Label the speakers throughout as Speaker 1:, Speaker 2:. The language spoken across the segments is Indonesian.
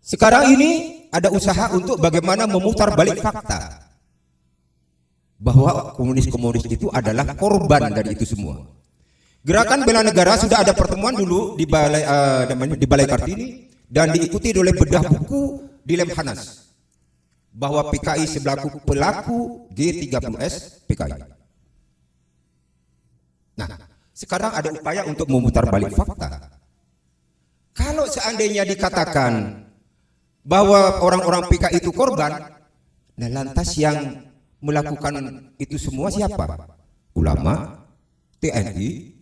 Speaker 1: Sekarang ini ada usaha untuk bagaimana memutar balik fakta bahwa komunis-komunis itu adalah korban dari itu semua. Gerakan bela negara sudah ada pertemuan dulu di Balai Kartini dan diikuti oleh bedah buku di Lemhanas bahwa PKI sebelaku pelaku G30S PKI. Nah, sekarang ada upaya untuk memutar balik fakta. Kalau seandainya dikatakan bahwa orang-orang PKI itu korban, nah lantas yang melakukan itu semua siapa? Ulama, TNI.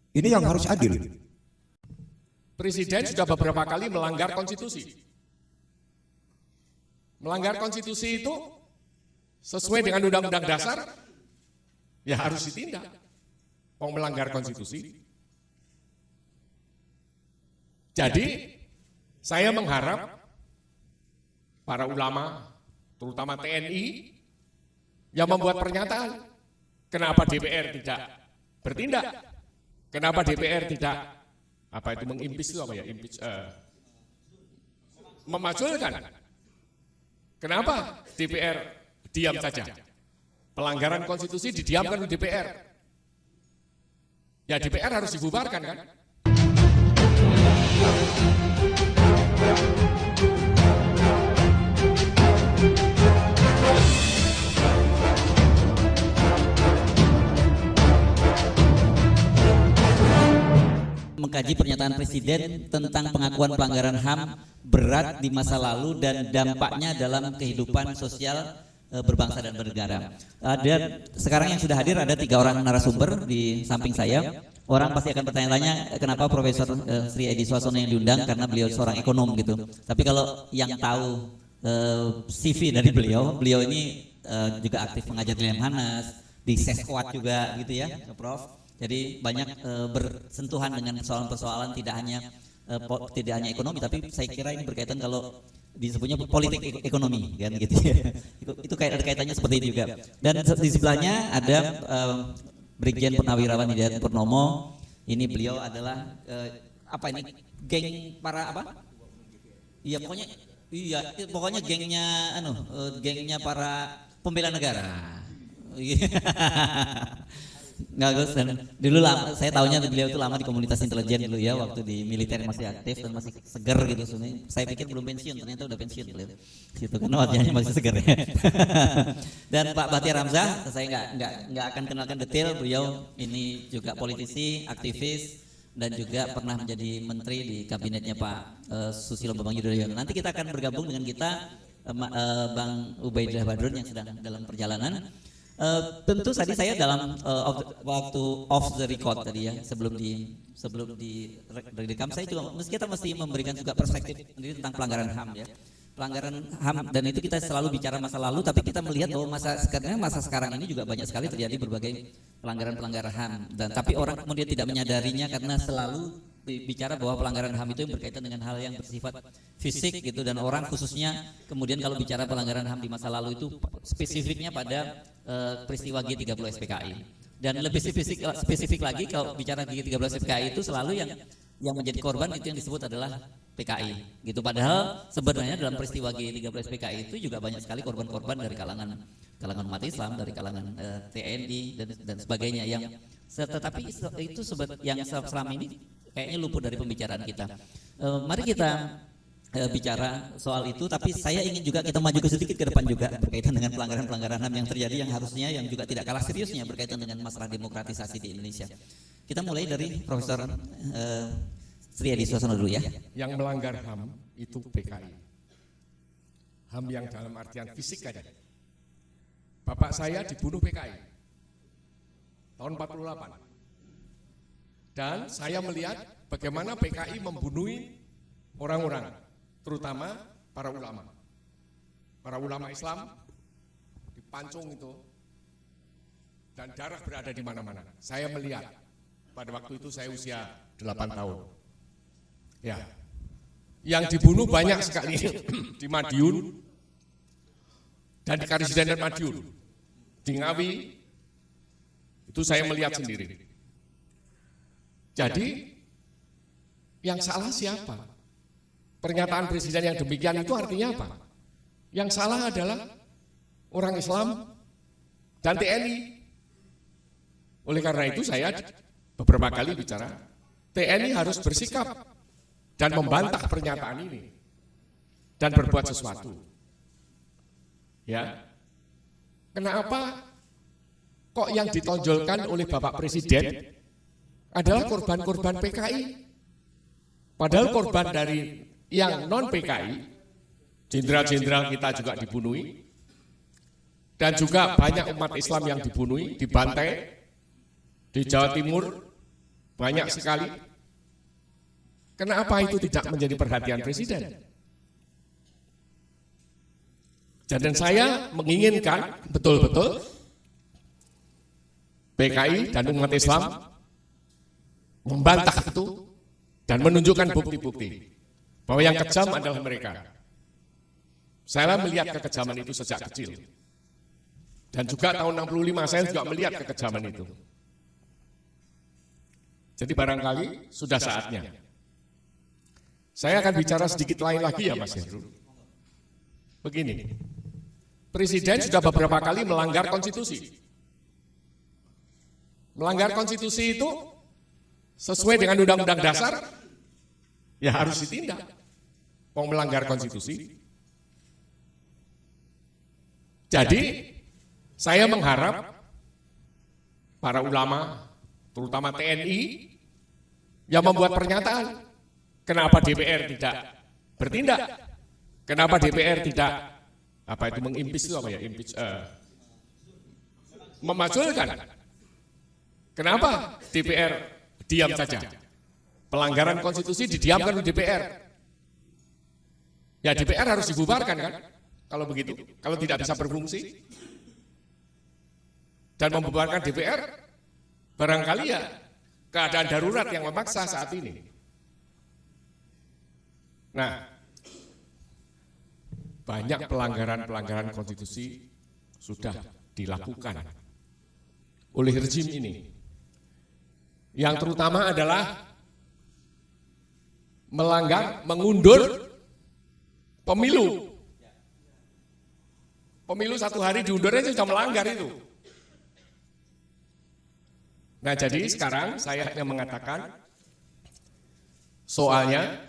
Speaker 1: Ini yang harus adil.
Speaker 2: Presiden sudah beberapa kali melanggar konstitusi. Melanggar konstitusi itu sesuai dengan undang-undang dasar, ya harus ditindak. Mau melanggar konstitusi. Jadi, saya mengharap para ulama, terutama TNI, yang membuat pernyataan, kenapa DPR tidak bertindak? Kenapa DPR tidak mengimpeach itu apa ya? Memakzulkan. Kenapa DPR diam saja? Pelanggaran konstitusi didiamkan oleh DPR. Ya DPR harus dibubarkan kan?
Speaker 3: Mengkaji pernyataan Presiden tentang pengakuan pelanggaran HAM berat di masa lalu dan dampaknya dalam kehidupan sosial berbangsa dan bernegara. Sekarang yang sudah hadir ada 3 orang narasumber di samping saya. Orang pasti akan bertanya-tanya kenapa Profesor Sri Edi Suasono yang diundang, karena beliau seorang ekonom gitu. Tapi kalau yang tahu CV dari beliau ini juga aktif mengajar di Lemhanas, di Seskuat juga gitu ya, Prof. Jadi banyak bersentuhan dengan persoalan-persoalan tidak hanya ekonomi, tapi saya kira ini berkaitan kalau disebutnya politik ekonomi kan gitu ya. Itu ada kaitannya seperti itu juga. Dan di sebelahnya ada Brigjen Purnawirawan Hidayat Purnomo. Ini beliau adalah geng para apa? Iya pokoknya gengnya para pembela negara. Nggak Gus, dan dulu saya tahunya beliau itu lama di komunitas intelijen dulu ya, waktu di militer masih aktif dan masih seger gitu. Saya pikir belum pensiun, ternyata udah pensiun beliau. Situ kan wajahnya masih seger ya. Dan Pak Bahtiar Hamzah, saya nggak akan kenalkan detail, beliau ini juga politisi, aktivis, dan juga pernah menjadi menteri di kabinetnya Pak Susilo Bambang Yudhoyono. Nanti kita akan bergabung dengan kita Bang Ubaidillah Badrun yang sedang dalam perjalanan. Tentu tadi saya dalam waktu off the record tadi ya, sebelum di rekam, saya juga kita mesti memberikan juga perspektif sendiri tentang pelanggaran HAM ya. Pelanggaran HAM, dan itu kita selalu bicara masa lalu, tapi kita melihat bahwa masa sekarang ini juga banyak sekali terjadi berbagai pelanggaran HAM, dan tapi orang kemudian tidak menyadarinya karena selalu bicara bahwa pelanggaran HAM itu yang berkaitan dengan hal yang bersifat fisik gitu, dan orang khususnya kemudian kalau bicara pelanggaran HAM di masa lalu itu spesifiknya pada peristiwa G30 SPKI, dan lebih spesifik lagi kalau bicara G30 SPKI itu selalu yang menjadi korban itu yang disebut adalah PKI gitu, padahal sebenarnya dalam peristiwa G30 SPKI itu juga banyak sekali korban-korban dari kalangan umat Islam, dari kalangan TNI dan sebagainya, yang tetapi itu yang selama ini kayaknya luput dari pembicaraan kita. Mari kita bicara soal itu, tapi saya ingin juga kita maju ke sedikit ke depan juga berkaitan dengan pelanggaran-pelanggaran HAM yang terjadi, yang harusnya yang juga tidak kalah seriusnya berkaitan dengan masalah demokratisasi di Indonesia. Kita mulai dari Profesor Sri Edi Suasono dulu ya.
Speaker 2: Yang melanggar HAM itu PKI. HAM yang dalam artian fisik aja. Bapak saya dibunuh PKI tahun 48. Dan saya melihat bagaimana PKI membunuhi orang-orang, terutama para ulama. Para ulama Islam dipancung itu, dan darah berada di mana-mana. Saya melihat, pada waktu itu saya usia 8 tahun. Ya, yang dibunuh banyak sekali di Madiun dan di Karisidenan Madiun, di Ngawi, itu saya melihat sendiri. Jadi yang salah siapa? pernyataan presiden yang demikian itu artinya apa? Yang salah adalah orang Islam dan TNI. Oleh karena itu saya beberapa kali bicara, TNI harus bersikap dan membantah pernyataan ini dan berbuat sesuatu. Ya, kenapa kok yang ditonjolkan oleh Bapak Presiden adalah korban-korban PKI? Padahal korban dari yang non PKI, jenderal-jenderal kita juga dibunuhi, dan juga banyak umat Islam yang dibunuhi, dibantai di Jawa Timur banyak sekali. Kenapa itu tidak menjadi perhatian Presiden? Dan saya menginginkan betul-betul PKI dan umat Islam membantah itu dan menunjukkan bukti-bukti bahwa yang kejam adalah mereka. Saya melihat kekejaman itu sejak kecil. Dan juga tahun 65 saya juga melihat kekejaman itu. Jadi barangkali sudah saatnya. Saya akan bicara sedikit lain lagi ya Mas Heru. Begini, Presiden sudah beberapa kali melanggar konstitusi. Melanggar konstitusi itu sesuai dengan undang-undang dasar, ya harus ditindak. Mau melanggar konstitusi. Jadi saya mengharap para ulama, terutama TNI, yang membuat pernyataan, kenapa DPR tidak bertindak? Kenapa DPR tidak mengimpeach itu apa ya? Memasukkan. Kenapa DPR diam saja? Pelanggaran konstitusi didiamkan oleh DPR. Ya DPR harus dibubarkan kan? Kalau begitu, kalau tidak bisa berfungsi. Dan membubarkan DPR, barangkali ya keadaan darurat yang memaksa saat ini. Nah, banyak pelanggaran-pelanggaran konstitusi sudah dilakukan oleh rezim ini. Yang terutama adalah mengundur pemilu. Pemilu 1 hari diundurnya sudah melanggar itu. Nah jadi sekarang saya hanya mengatakan soalnya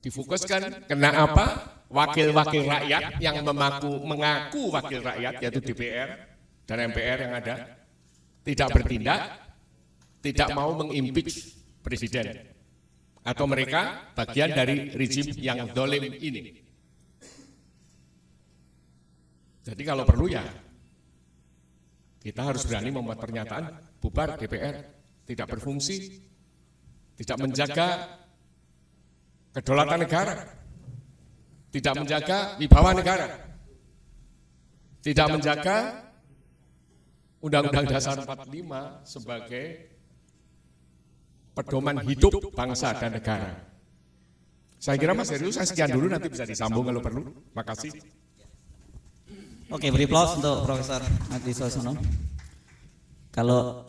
Speaker 2: difokuskan kenapa wakil-wakil rakyat yang mengaku wakil rakyat yaitu DPR dan MPR yang ada tidak bertindak, tidak mau mengimpeach presiden atau mereka bagian dari rezim yang dolim ini. Jadi kalau perlu ya kita harus berani membuat pernyataan bubar DPR, tidak berfungsi, tidak menjaga kedaulatan negara, tidak menjaga wibawa negara, tidak menjaga Undang-Undang Dasar 45 sebagai pedoman hidup bangsa dan negara. Saya kira Mas Heru, saya sekian dulu, nanti bisa disambung kalau perlu. Makasih.
Speaker 3: Oke, beri aplaus untuk Profesor Adi Soesono. Kalau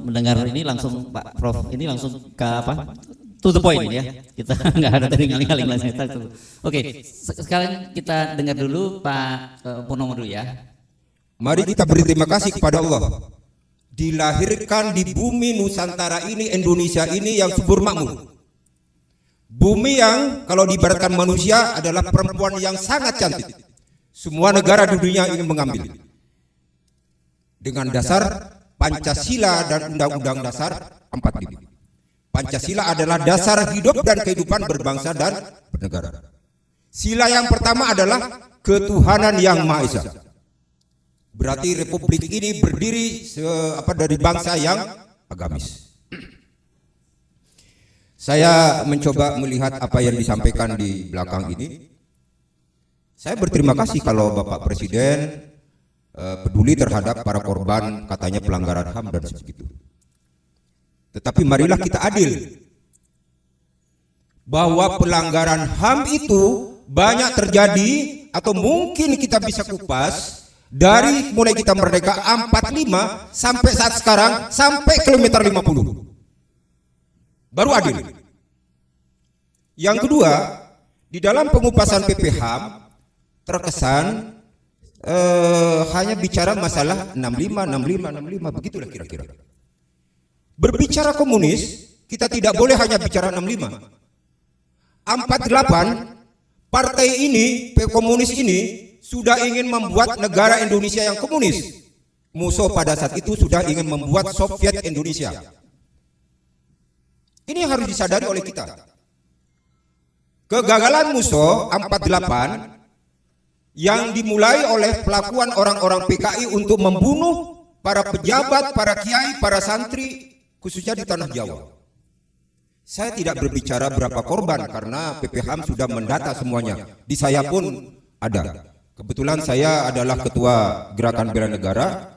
Speaker 3: mendengar ini langsung Pak Prof ini langsung ke apa? To the point ya. Kita nggak ada tadi ngaling-ngaling langsung. Oke, sekarang kita dengar dulu Pak Purnomo dulu ya.
Speaker 1: Mari kita beri terima kasih kepada Allah. Dilahirkan di bumi Nusantara ini, Indonesia ini yang subur makmur. Bumi yang kalau diibaratkan manusia adalah perempuan yang sangat cantik. Semua negara di dunia ingin mengambil. Dengan dasar Pancasila dan Undang-Undang Dasar 45. Pancasila adalah dasar hidup dan kehidupan berbangsa dan bernegara. Sila yang pertama adalah ketuhanan yang Maha Esa. Berarti republik ini berdiri dari bangsa yang agamis. Saya mencoba melihat apa yang disampaikan di belakang ini. Saya berterima kasih kalau Bapak Presiden peduli terhadap para korban katanya pelanggaran HAM dan segitu. Tetapi marilah kita adil. Bahwa pelanggaran HAM itu banyak terjadi atau mungkin kita bisa kupas dari mulai kita merdeka 45 sampai saat sekarang sampai kilometer 50. Baru adil. Yang kedua, di dalam pengupasan PPHAM terkesan hanya bicara masalah 65, 65, begitulah kira-kira. Berbicara komunis, kita tidak boleh hanya bicara 65. 48, partai ini, komunis ini, sudah ingin membuat negara Indonesia yang komunis. Musuh pada saat itu sudah ingin membuat Soviet Indonesia. Ini harus disadari oleh kita. Kegagalan musuh 48 yang dimulai oleh pelakuan orang-orang PKI untuk membunuh para pejabat, para kiai, para santri, khususnya di tanah Jawa. Saya tidak berbicara berapa korban karena PPHAM sudah mendata semuanya. Di saya pun ada. Kebetulan saya adalah ketua Gerakan Bela Negara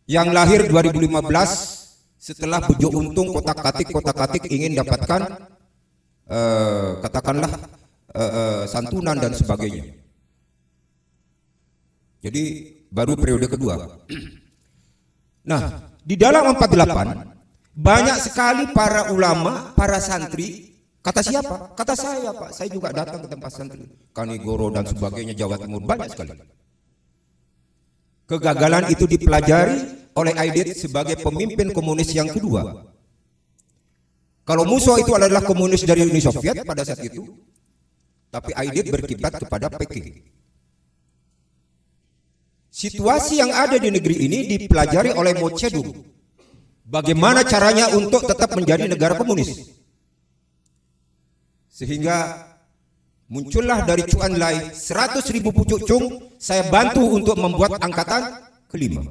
Speaker 1: yang lahir 2015 setelah Bejo Untung kotak-katik ingin dapatkan katakanlah santunan dan sebagainya. Jadi baru periode kedua. Nah, di dalam 48 banyak sekali para ulama, para santri. Kata siapa? Kata saya, Pak. Saya juga datang ke tempat santri. Kanigoro dan sebagainya, Jawa Timur, banyak sekali. Kegagalan itu dipelajari oleh Aidit sebagai pemimpin komunis yang kedua. Kalau musuh itu adalah komunis dari Uni Soviet pada saat itu, tapi Aidit berkiblat kepada Peking. Situasi yang ada di negeri ini dipelajari oleh Mao Zedong. Bagaimana caranya untuk tetap menjadi negara komunis. Sehingga muncullah dari Chu Enlai 100.000 pucuk cung, saya bantu untuk membuat angkatan kelima.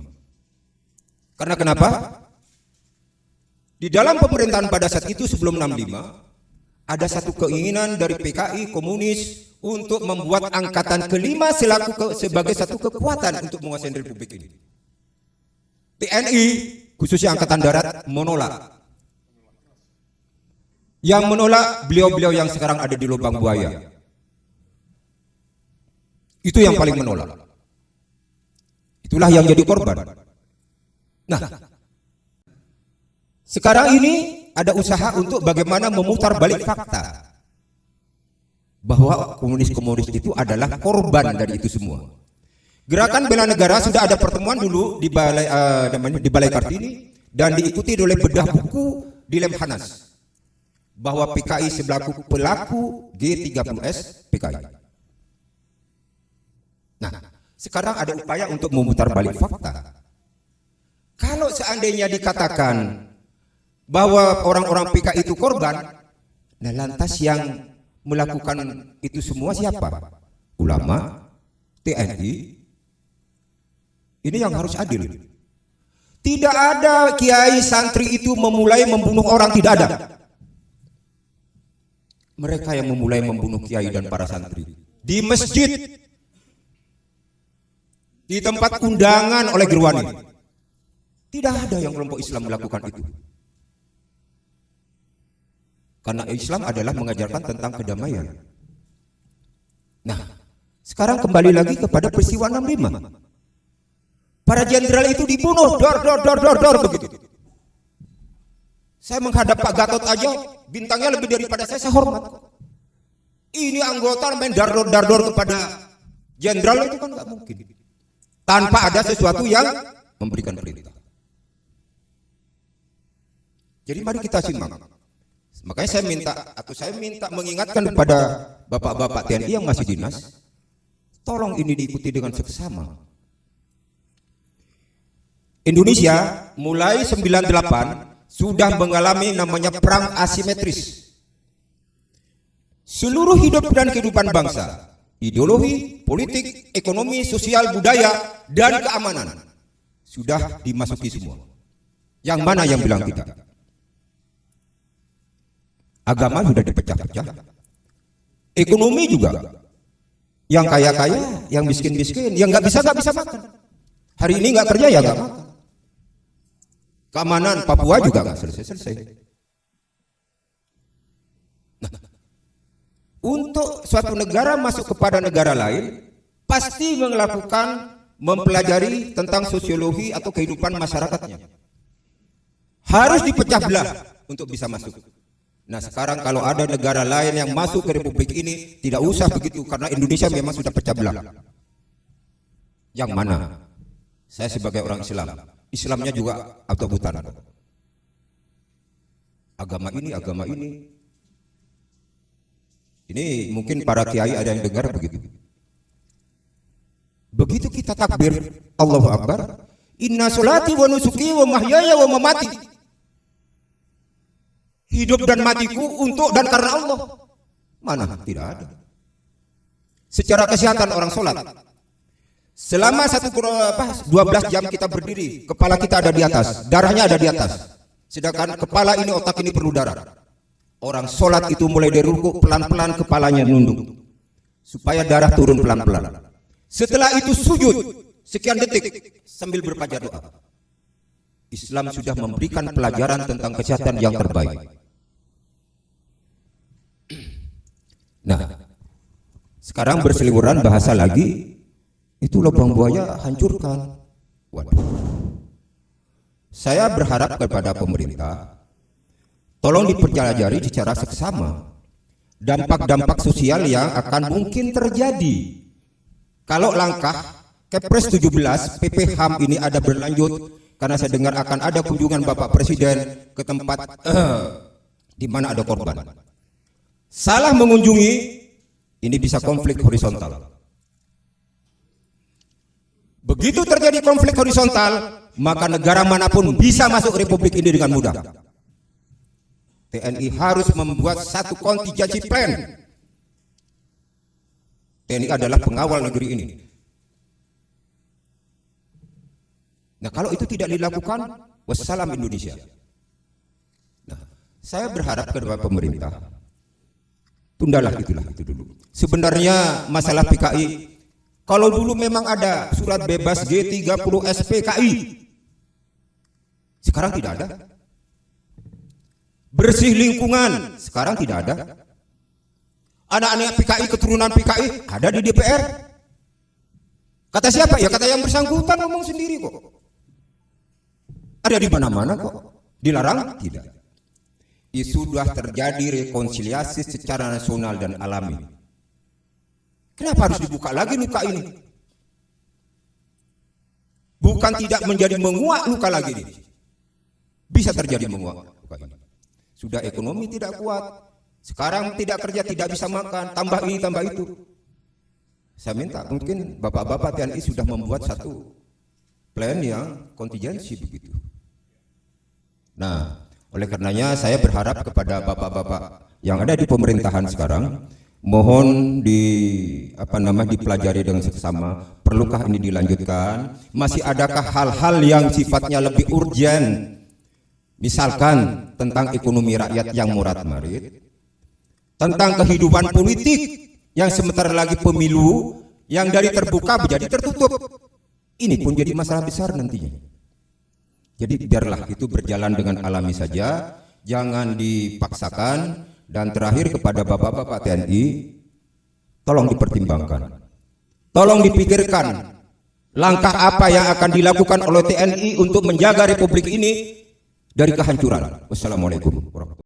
Speaker 1: Karena kenapa? Di dalam pemerintahan pada saat itu sebelum 65, ada satu keinginan dari PKI komunis untuk membuat angkatan kelima sebagai satu kekuatan untuk menguasai Republik ini. TNI khususnya angkatan darat menolak. Yang menolak beliau-beliau yang sekarang ada di lubang buaya. Itu yang paling menolak. Itulah yang jadi korban. Nah, sekarang ini ada usaha untuk bagaimana memutar balik fakta bahwa komunis-komunis itu adalah korban dari itu semua. Gerakan Bela Negara sudah ada pertemuan dulu di Balai Kartini dan diikuti oleh bedah buku di Lemhanas bahwa PKI sebelaku pelaku G30S PKI. Nah, sekarang ada upaya untuk memutar balik fakta. Kalau seandainya dikatakan bahwa orang-orang PKI itu korban, nah lantas yang melakukan itu semua siapa? Ulama, TNI. Ini yang harus adil. Tidak ada kiai santri itu memulai membunuh orang, tidak ada. Mereka yang memulai membunuh kiai dan para santri di masjid, di tempat undangan oleh Gerwani. Tidak ada yang kelompok Islam melakukan itu. Karena Islam adalah mengajarkan tentang kedamaian. Nah, sekarang kembali lagi kepada peristiwa 65. Para jenderal itu dibunuh, dor begitu. Saya menghadap Pak Gatot aja, bintangnya lebih daripada saya hormat. Ini anggota main dar-dor kepada jenderal itu kan nggak mungkin. Tanpa ada sesuatu yang memberikan perintah. Jadi mari kita simak. Makanya saya minta mengingatkan kepada bapak-bapak TNI yang masih dinas, tolong ini diikuti dengan seksama. Indonesia mulai 98 sudah mengalami namanya perang asimetris. Seluruh hidup dan kehidupan bangsa, ideologi, politik, ekonomi, sosial, budaya, dan keamanan sudah dimasuki semua. Yang mana yang bilang tidak? Agama sudah dipecah-pecah. Ekonomi juga. Yang kaya-kaya, yang miskin-miskin, yang nggak bisa makan. Hari ini nggak kerja ya nggak makan. Keamanan Papua juga nggak selesai. Nah, untuk suatu negara masuk kepada negara lain, pasti mempelajari tentang sosiologi atau kehidupan masyarakatnya. Harus dipecah belah untuk bisa masuk. Nah sekarang kalau ada negara lain yang masuk ke republik ini, tidak usah begitu karena Indonesia memang sudah pecah belah. Yang mana? Saya sebagai orang Islam, Islamnya juga abot-abotan. Agama ini, agama ini. Ini mungkin para kiai ada yang dengar begitu. Begitu kita takbir, Allahu Akbar, inna sholati wa nusuki wa mahyaya wa mamati. Hidup dan matiku untuk dan karena Allah. Mana? Tidak ada. Secara kesehatan orang sholat, selama 12 jam kita berdiri, kepala kita ada di atas, darahnya ada di atas. Sedangkan kepala ini, otak ini perlu darah. Orang sholat itu mulai dari ruku, pelan-pelan kepalanya nunduk, supaya darah turun pelan-pelan. Setelah itu sujud, sekian detik, sambil berpanjat doa. Islam sudah memberikan pelajaran tentang kesehatan yang terbaik. Nah, sekarang berseliweran bahasa lagi, itu lubang buaya hancurkan. Waduh. Saya berharap kepada pemerintah, tolong dipelajari secara seksama dampak-dampak sosial yang akan mungkin terjadi kalau langkah Kepres 17 PP HAM ini ada berlanjut, karena saya dengar akan ada kunjungan Bapak Presiden ke tempat di mana ada korban. Salah mengunjungi, ini bisa konflik horizontal. Begitu terjadi konflik horizontal, maka negara manapun bisa masuk republik ini dengan mudah. TNI harus membuat satu kontingensi plan. TNI adalah pengawal negeri ini. Nah, kalau itu tidak dilakukan, wassalam Indonesia. Nah, saya berharap kepada pemerintah, tundalah itu dulu. Sebenarnya masalah PKI, kalau dulu memang ada surat bebas G30 SPKI, sekarang tidak ada. Bersih lingkungan, sekarang tidak ada. Anak-anak PKI, keturunan PKI ada di DPR. Kata siapa? Ya kata yang bersangkutan, ngomong sendiri kok. Ada di mana-mana kok. Dilarang? Tidak. Sudah terjadi rekonsiliasi secara nasional dan alami. Kenapa harus dibuka lagi luka ini? Bukan tidak menjadi menguak luka lagi ini. Bisa terjadi menguak luka ini. Sudah ekonomi tidak kuat, sekarang tidak kerja, tidak bisa makan, tambah ini tambah itu. Saya minta mungkin bapak-bapak TNI sudah membuat satu plan yang kontingensi begitu. Nah, oleh karenanya saya berharap kepada bapak-bapak yang ada di pemerintahan sekarang, mohon dipelajari dengan seksama. Perlukah ini dilanjutkan? Masih adakah hal-hal yang sifatnya lebih urgen? Misalkan tentang ekonomi rakyat yang morat-marit, tentang kehidupan politik yang sebentar lagi pemilu yang dari terbuka menjadi tertutup. Ini pun jadi masalah besar nantinya. Jadi biarlah itu berjalan dengan alami saja, jangan dipaksakan. Dan terakhir kepada bapak-bapak TNI, tolong dipertimbangkan, tolong dipikirkan langkah apa yang akan dilakukan oleh TNI untuk menjaga republik ini dari kehancuran. Wassalamualaikum warahmatullahi wabarakatuh.